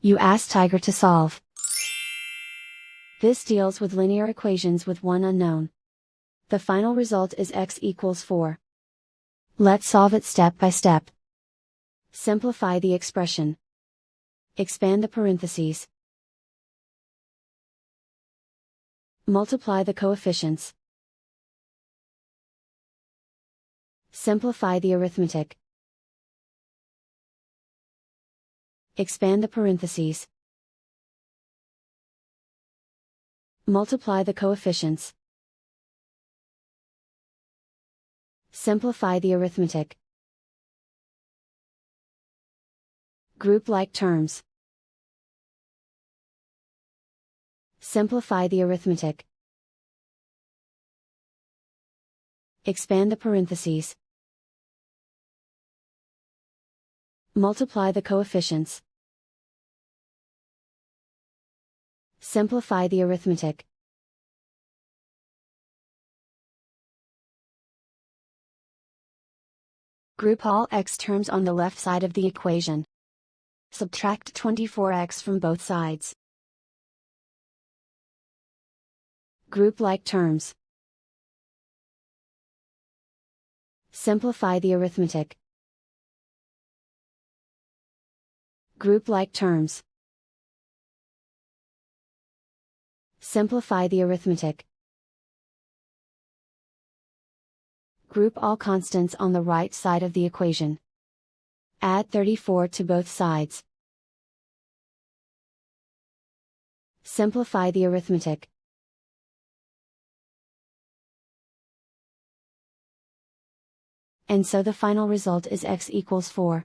You ask Tiger to solve. This deals with linear equations with one unknown. The final result is x equals 4. Let's solve it step by step. Simplify the expression. Expand the parentheses. Multiply the coefficients. Simplify the arithmetic. Expand the parentheses. Multiply the coefficients. Simplify the arithmetic. Group like terms. Simplify the arithmetic. Expand the parentheses. Multiply the coefficients. Simplify the arithmetic. Group all x terms on the left side of the equation. Subtract 24x from both sides. Group like terms. Simplify the arithmetic. Group like terms. Simplify the arithmetic. Group all constants on the right side of the equation. Add 34 to both sides. Simplify the arithmetic. And so the final result is x equals 4.